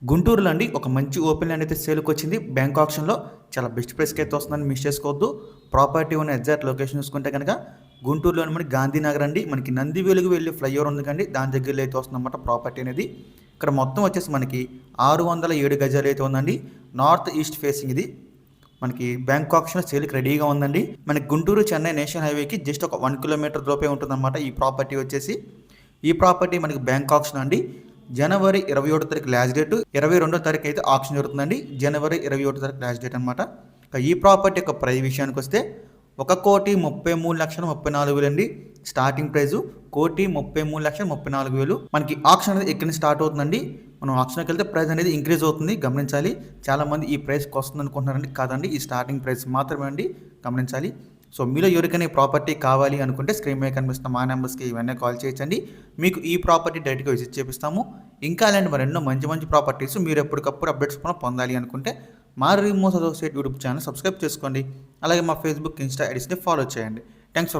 గుంటూరులో అండి ఒక మంచి ఓపెన్ ల్యాండ్ అయితే సేల్కి వచ్చింది. బ్యాంక్ ఆప్షన్లో చాలా బెస్ట్ ప్రైస్కి అయితే వస్తుందని మిస్ చేసుకోవద్దు. ప్రాపర్టీ ఉన్న ఎగ్జాక్ట్ లొకేషన్ చూసుకుంటే కనుక గుంటూరులోని మనకి గాంధీనగర్ అండి. మనకి నంది వెలుగు వెళ్ళి ఫ్లైఓవర్ ఉంది కండి, దాని దగ్గరలో అయితే వస్తుందన్నమాట ప్రాపర్టీ అనేది. ఇక్కడ మొత్తం వచ్చేసి మనకి 607 గజాలు అయితే ఉందండి. నార్త్ ఈస్ట్ ఫేసింగ్ ఇది. మనకి బ్యాంక్ ఆప్షన్ సేల్కి రెడీగా ఉందండి. మనకి గుంటూరు చెన్నై నేషనల్ హైవేకి జస్ట్ ఒక 1 కిలోమీటర్ లోపే ఉంటుందన్నమాట ఈ ప్రాపర్టీ వచ్చేసి. ఈ ప్రాపర్టీ మనకి బ్యాంక్ ఆప్షన్ అండి. జనవరి 27 తారీఖు లాస్ట్ డేట్, 22వ తారీఖు అయితే ఆప్షన్ జరుగుతుందండి. జనవరి 21 తారీఖు లాస్ట్ డేట్ అనమాట. ఈ ప్రాపర్టీ యొక్క ప్రైస్ విషయానికి వస్తే 1,33,34,000 అండి స్టార్టింగ్ ప్రైస్. 1,33,34,000 మనకి ఆప్షన్ అనేది ఇక్కడ నుంచి స్టార్ట్ అవుతుందండి. మనం ఆప్షన్కి వెళ్తే ప్రైస్ అనేది ఇంక్రీజ్ అవుతుంది, గమనించాలి. చాలామంది ఈ ప్రైస్కి వస్తుంది అనుకుంటున్నారండి, కాదండి, ఈ స్టార్టింగ్ ప్రైస్ మాత్రమే అండి, గమనించాలి. సో మీలో ఎవరికైనా ఈ ప్రాపర్టీ కావాలి అనుకుంటే స్క్రీన్ మీద కనిపిస్తున్న మా నెంబర్స్కి ఇవన్నీ కాల్ చేయొచ్చండి. మీకు ఈ ప్రాపర్టీ డైరెక్ట్గా విజిట్ చేపిస్తాము. ఇంకా అలాంటి మరెన్నో మంచి మంచి ప్రాపర్టీస్ మీరు ఎప్పటికప్పుడు అప్డేట్స్ కూడా పొందాలి అనుకుంటే మా remote associate YouTube channel subscribe చేసుకోండి. అలాగే మా ఫేస్బుక్, ఇన్స్టా ఐడీస్ని ఫాలో చేయండి. Thanks for